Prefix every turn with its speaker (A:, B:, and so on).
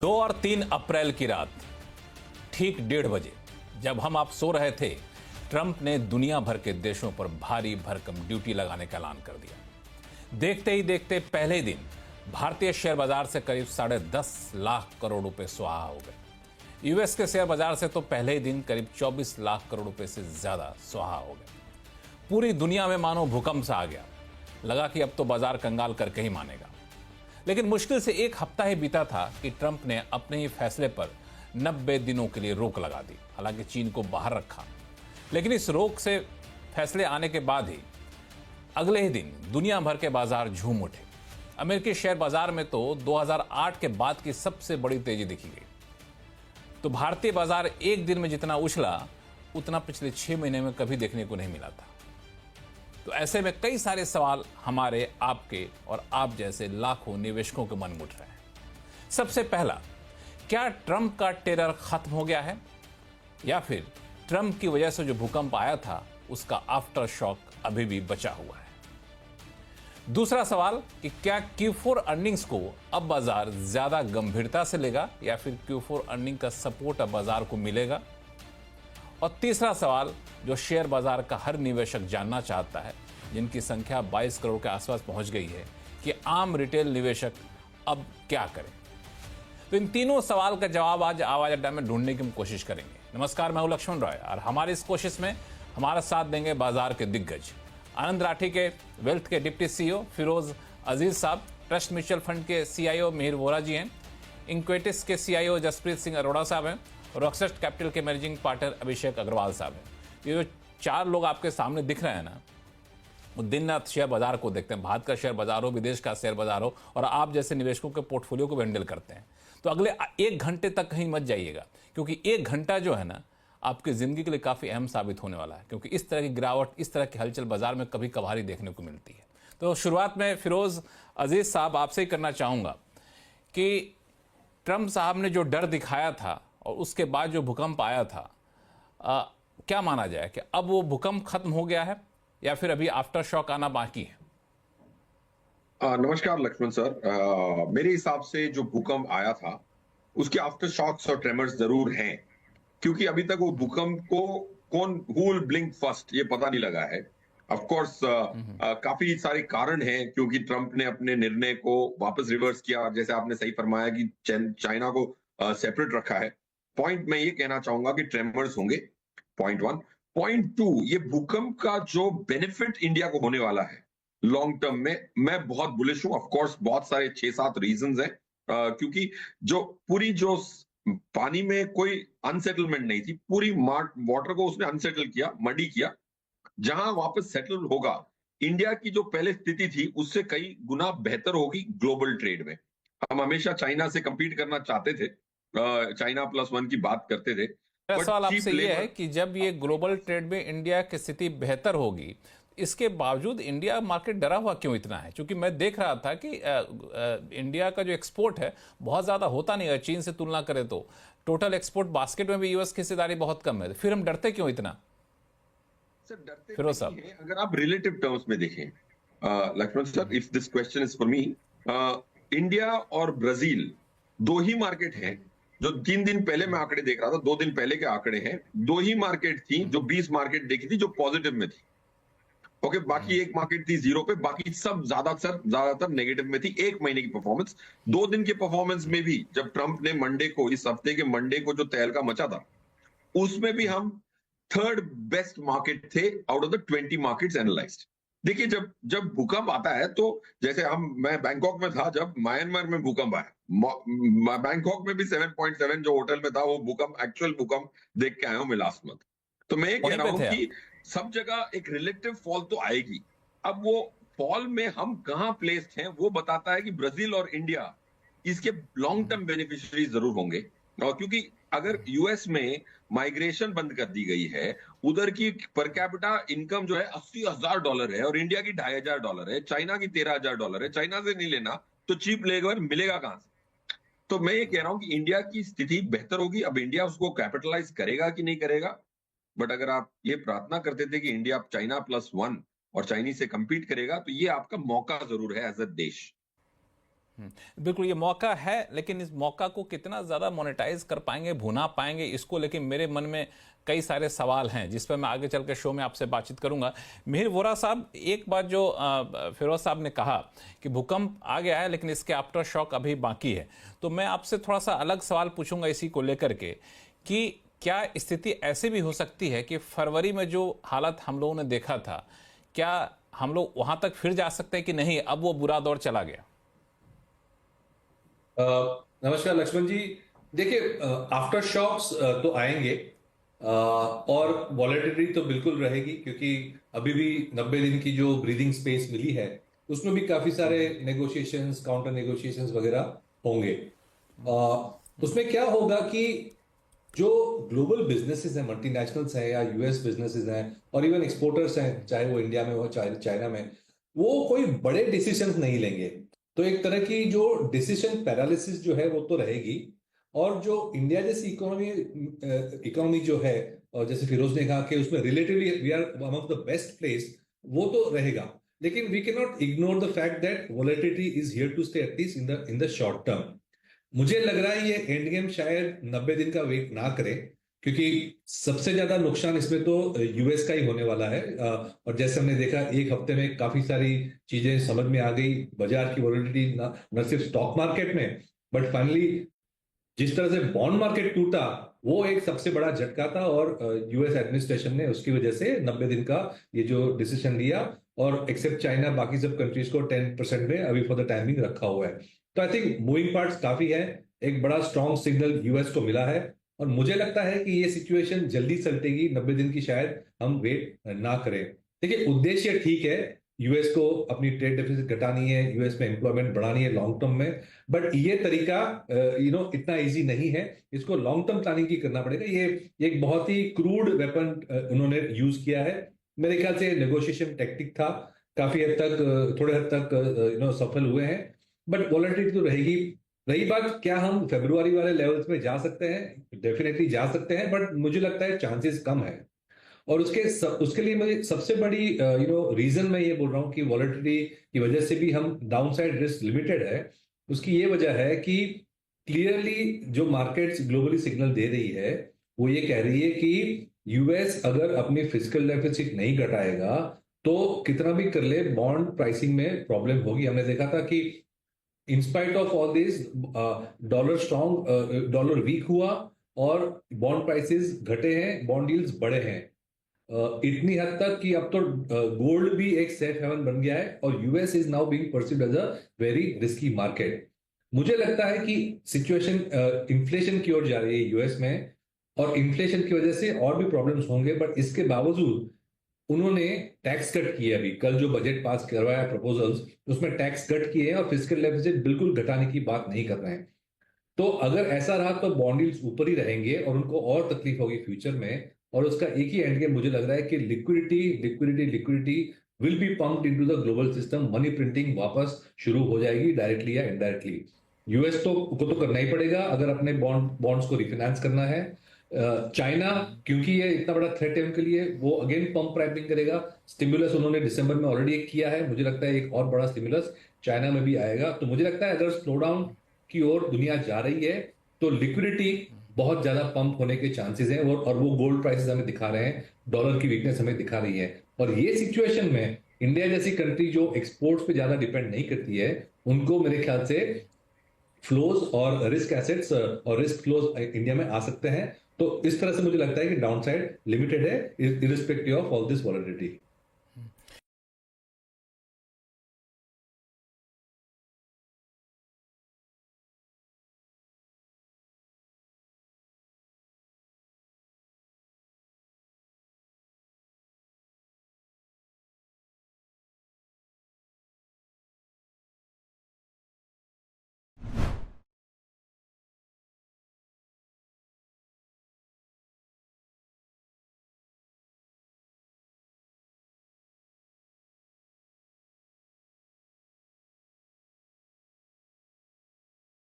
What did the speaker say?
A: 2 और 3 अप्रैल की रात ठीक 1:30 बजे जब हम आप सो रहे थे, ट्रंप ने दुनिया भर के देशों पर भारी भरकम ड्यूटी लगाने का ऐलान कर दिया। देखते ही देखते पहले ही दिन भारतीय शेयर बाजार से करीब 10.5 लाख करोड़ रुपए स्वाहा हो गए। यूएस के शेयर बाजार से तो पहले ही दिन करीब 24 लाख करोड़ रुपए से ज्यादा स्वाहा हो गए। पूरी दुनिया में मानो भूकंप सा आ गया। लगा कि अब तो बाजार कंगाल करके ही मानेगा। लेकिन मुश्किल से एक हफ्ता ही बीता था कि ट्रंप ने अपने ही फैसले पर 90 दिनों के लिए रोक लगा दी। हालांकि चीन को बाहर रखा, लेकिन इस रोक से फैसले आने के बाद ही अगले ही दिन दुनिया भर के बाजार झूम उठे। अमेरिकी शेयर बाजार में तो 2008 के बाद की सबसे बड़ी तेजी दिखी गई। तो भारतीय बाजार एक दिन में जितना उछला उतना पिछले 6 महीने में कभी देखने को नहीं मिला था। तो ऐसे में कई सारे सवाल हमारे, आपके और आप जैसे लाखों निवेशकों के मन में उठ रहे हैं। सबसे पहला, क्या ट्रंप का टेरर खत्म हो गया है या फिर ट्रंप की वजह से जो भूकंप आया था उसका आफ्टर शॉक अभी भी बचा हुआ है? दूसरा सवाल कि क्या Q4 अर्निंग्स को अब बाजार ज्यादा गंभीरता से लेगा या फिर Q4 अर्निंग का सपोर्ट अब बाजार को मिलेगा? और तीसरा सवाल जो शेयर बाजार का हर निवेशक जानना चाहता है, जिनकी संख्या 22 करोड़ के आसपास पहुंच गई है, कि आम रिटेल निवेशक अब क्या करें। तो इन तीनों सवाल का जवाब आज आवाज अड्डा में ढूंढने की हम कोशिश करेंगे। नमस्कार, मैं हूं लक्ष्मण रॉय और हमारी इस कोशिश में हमारा साथ देंगे बाजार के दिग्गज आनंद राठी के वेल्थ के डिप्टी सीईओ फिरोज अजीज साहब, ट्रस्ट म्यूचुअल फंड के सीईओ मिहिर वोरा जी हैं, इंक्वेटिस के सीईओ जसप्रीत सिंह अरोड़ा साहब हैं और रॉकसेस्ट कैपिटल के मैनेजिंग पार्टनर अभिषेक अग्रवाल साहब हैं। ये जो 4 लोग आपके सामने दिख रहे हैं ना, वो दिन रात शेयर बाजार को देखते हैं। भारत का शेयर बाजार हो, विदेश का शेयर बाजार हो, और आप जैसे निवेशकों के पोर्टफोलियो को हैंडल करते हैं। तो अगले 1 घंटे तक कहीं मत जाइएगा, क्योंकि 1 घंटा जो है ना आपकी जिंदगी के लिए काफी अहम साबित होने वाला है, क्योंकि इस तरह की गिरावट, इस तरह की हलचल बाजार में कभी कभार देखने को मिलती है। तो शुरुआत में फिरोज अजीज साहब आपसे ही करना चाहूंगा कि ट्रंप साहब ने जो डर दिखाया था और उसके बाद जो भूकंप आया था, क्या माना जाए कि अब वो भूकंप खत्म हो गया है या फिर अभी आफ्टर शॉक आना बाकी है?
B: नमस्कार लक्ष्मण सर। मेरे हिसाब से जो भूकंप आया था उसके आफ्टर शॉक्स और ट्रेमर्स जरूर हैं, क्योंकि अभी तक वो भूकंप को कौन हु विल ब्लिंक फर्स्ट ये पता नहीं लगा है। ऑफ कोर्स काफी सारे कारण हैं, क्योंकि ट्रंप ने अपने निर्णय को वापस रिवर्स किया, जैसे आपने सही फरमाया कि चाइना को सेपरेट रखा है। पॉइंट मैं ये कहना चाहूंगा कि ट्रेमर्स होंगे, पॉइंट 1। पॉइंट 2, ये भूकंप का जो बेनिफिट इंडिया को होने वाला है लॉन्ग टर्म में, मैं बहुत बुलिश हूं। ऑफ कोर्स बहुत सारे 6-7 रीजंस हैं, क्योंकि जो पूरी जो पानी में कोई अनसेटलमेंट नहीं थी, पूरी वाटर को उसने अनसेटल किया, मडी किया। जहां वापस सेटल होगा, इंडिया की जो पहले स्थिति थी उससे कई गुना बेहतर होगी ग्लोबल ट्रेड में। हम हमेशा चाइना से कंपीट करना चाहते थे, चाइना +1 की बात करते थे।
A: मेरा सवाल
B: चीप
A: आपसे ये है
B: लेबर,
A: कि जब ये ग्लोबल ट्रेड में इंडिया की स्थिति बेहतर होगी, इसके बावजूद इंडिया मार्केट डरा हुआ क्यों इतना है? क्योंकि मैं देख रहा था कि इंडिया का जो एक्सपोर्ट है बहुत ज्यादा होता नहीं है चीन से तुलना करें तो। टोटल एक्सपोर्ट बास्केट में भी यूएस की हिस्सेदारी बहुत कम है। फिर हम डरते क्यों इतना?
B: सर डरते
A: फिरोज
B: नहीं
A: साहब।
B: है अगर आप रिलेटिव टर्म्स में देखें। Laxman sir, if this question is for me, India और ब्राजील 2 ही मार्केट हैं जो 3 दिन पहले मैं आंकड़े देख रहा था, 2 दिन पहले के आंकड़े हैं। 2 ही मार्केट थी जो 20 मार्केट देखी थी जो पॉजिटिव में थी। ओके, बाकी एक मार्केट थी 0 पे, बाकी सब ज्यादातर नेगेटिव में थी। 1 महीने की परफॉर्मेंस, 2 दिन के परफॉर्मेंस में भी जब ट्रंप ने मंडे को, इस हफ्ते के मंडे को जो तहलका मचा था, उसमें भी हम 3rd बेस्ट मार्केट थे out of the 20 markets analysed. देखिए, जब भूकंप आता है तो जैसे मैं बैंकॉक में था जब म्यांमार में भूकंप आया, बैंकॉक में भी 7.7 जो होटल में था वो भूकंप, एक्चुअल भूकंप देख के आया हूं मैं लास्ट मंथ। तो मैं ये कह
A: वहीं
B: रहा
A: पे
B: हूं
A: थे
B: कि
A: आप?
B: सब जगह एक रिलेटिव फॉल तो आएगी। अब वो फॉल में हम कहां प्लेस्ड हैं वो बताता है कि ब्राजील और इंडिया इसके लॉन्ग टर्म बेनिफिशियरी जरूर होंगे। और क्योंकि अगर यूएस में माइग्रेशन बंद कर दी गई है, उधर की पर कैपिटा इनकम जो है $80,000 है और इंडिया की $2,500 है, चाइना की $13,000 है। चाइना से नहीं लेना तो चीप लेबर मिलेगा कहां से? तो मैं ये कह रहा हूं कि इंडिया की स्थिति बेहतर होगी। अब इंडिया उसको कैपिटलाइज करेगा कि नहीं करेगा, बट अगर आप ये प्रार्थना करते थे कि इंडिया चाइना +1 और चाइनीज से कंपीट करेगा, तो ये आपका मौका जरूर है एज अ देश।
A: बिल्कुल ये मौका है, लेकिन इस मौका को कितना ज़्यादा मोनेटाइज कर पाएंगे, भुना पाएंगे इसको, लेकिन मेरे मन में कई सारे सवाल हैं जिस पर मैं आगे चल के शो में आपसे बातचीत करूंगा। मिहिर वोरा साहब, एक बात जो फिरोज साहब ने कहा कि भूकंप आ गया है लेकिन इसके आफ्टर शॉक अभी बाकी है, तो मैं आपसे थोड़ा सा अलग सवाल पूछूंगा इसी को लेकर के कि क्या स्थिति ऐसी भी हो सकती है कि फरवरी में जो हालत हम लोगों ने देखा था, क्या हम लोग वहां तक फिर जा सकते हैं कि नहीं, अब वो बुरा दौर चला गया?
C: नमस्कार लक्ष्मण जी। देखिए, आफ्टर शॉक्स तो आएंगे, और वॉलेटिलिटी तो बिल्कुल रहेगी, क्योंकि अभी भी 90 दिन की जो ब्रीदिंग स्पेस मिली है उसमें भी काफी सारे नेगोशिएशंस, काउंटर नेगोशिएशंस वगैरह होंगे। उसमें क्या होगा कि जो ग्लोबल बिजनेसेस हैं, मल्टीनेशनल्स हैं या यूएस बिजनेसेस हैं और इवन एक्सपोर्टर्स हैं, चाहे वो इंडिया में हो चाहे चाइना में, वो कोई बड़े डिसीजंस नहीं लेंगे। तो एक तरह की जो डिसीजन पैरालिसिस जो है वो तो रहेगी। और जो इंडिया जैसी इकोनॉमी जो है, और जैसे फिरोज ने कहा कि उसमें relatively we are among the best place, वो तो रहेगा। लेकिन we can not ignore the fact that volatility is here to stay, at least in the short term. मुझे लग रहा है ये एंड गेम शायद 90 दिन का वेट ना करे, क्योंकि सबसे ज्यादा नुकसान इसमें तो यूएस का ही होने वाला है। और जैसे हमने देखा, एक हफ्ते में काफी सारी चीजें समझ में आ गई, बाजार की वॉलेटिलिटी न सिर्फ स्टॉक मार्केट में, बट फाइनली जिस तरह से बॉन्ड मार्केट टूटा, वो एक सबसे बड़ा झटका था। और यूएस एडमिनिस्ट्रेशन ने उसकी वजह से 90 दिन का ये जो डिसीजन लिया, और एक्सेप्ट चाइना बाकी सब कंट्रीज को 10% में अभी फॉर द टाइमिंग रखा हुआ है। तो आई थिंक मूविंग पार्ट्स काफी है। एक बड़ा स्ट्रॉन्ग सिग्नल यूएस को मिला है, और मुझे लगता है कि ये सिचुएशन जल्दी सलटेगी। 90 दिन की शायद हम वेट ना करें। देखिए, उद्देश्य ठीक है, यूएस को अपनी ट्रेड डेफिसिट घटानी है, यूएस में एम्प्लॉयमेंट बढ़ानी है लॉन्ग टर्म में, बट ये तरीका इतना इजी नहीं है। इसको लॉन्ग टर्म प्लानिंग की करना पड़ेगा। ये एक बहुत ही क्रूड वेपन उन्होंने यूज किया है। मेरे ख्याल से नेगोशिएशन टेक्टिक था, काफी हद तक, थोड़े हद तक सफल हुए हैं, बट वॉलेटिलिटी तो रहेगी। रही बात, क्या हम फरवरी वाले लेवल्स में जा सकते हैं? डेफिनेटली जा सकते हैं, बट मुझे लगता है चांसेस कम है। और उसके लिए मुझे सबसे बड़ी रीजन मैं ये बोल रहा हूँ कि वॉलेटिलिटी की वजह से भी हम डाउनसाइड रिस्क लिमिटेड है। उसकी ये वजह है कि क्लियरली जो मार्केट्स ग्लोबली सिग्नल दे रही है, वो ये कह रही है कि यूएस अगर अपनी फिजिकल डेफिसिट नहीं घटाएगा तो कितना भी कर ले, बॉन्ड प्राइसिंग में प्रॉब्लम होगी। हमने देखा था कि in spite of all this, dollar weak हुआ और बॉन्ड प्राइसेस घटे हैं, बॉन्ड यील्ड्स बढ़े हैं। इतनी हद तक कि अब तो गोल्ड भी एक सेफ हेवन बन गया है, और US is now being perceived as a very risky market. मुझे लगता है कि सिचुएशन इन्फ्लेशन की ओर जा रही है यूएस में, और इन्फ्लेशन की वजह से और भी प्रॉब्लम्स होंगे, बट इसके बावजूद उन्होंने टैक्स कट किए। अभी कल जो बजट पास करवाया प्रपोजल्स, उसमें टैक्स कट किए हैं और फिजिकल डेफिसिट बिल्कुल घटाने की बात नहीं कर रहे हैं। तो अगर ऐसा रहा तो बॉन्ड यील्ड्स ऊपर ही रहेंगे और उनको और तकलीफ होगी फ्यूचर में। और उसका एक ही एंड गेम मुझे लग रहा है कि liquidity will be pumped into the global system. Money printing वापस शुरू हो जाएगी, डायरेक्टली या इनडायरेक्टली। यूएस को तो करना ही पड़ेगा अगर अपने बॉन्ड्स को रिफाइनेंस करना है। चाइना, क्योंकि ये इतना बड़ा थ्रेट है उनके लिए, वो अगेन पंप प्राइमिंग करेगा। स्टिमुलस उन्होंने दिसंबर में ऑलरेडी एक किया है, मुझे लगता है एक और बड़ा स्टिमुलस चाइना में भी आएगा। तो मुझे लगता है अगर स्लो डाउन की ओर दुनिया जा रही है तो लिक्विडिटी बहुत ज्यादा पंप होने के चांसेस हैं, और वो गोल्ड प्राइसेस हमें दिखा रहे हैं, डॉलर की वीकनेस हमें दिखा रही है। और ये सिचुएशन में इंडिया जैसी कंट्री जो एक्सपोर्ट्स पे ज्यादा डिपेंड नहीं करती है, उनको मेरे ख्याल से फ्लोज और रिस्क एसेट्स और रिस्क फ्लोज इंडिया में आ सकते हैं। तो इस तरह से मुझे लगता है कि डाउनसाइड लिमिटेड है, irrespective of all this volatility.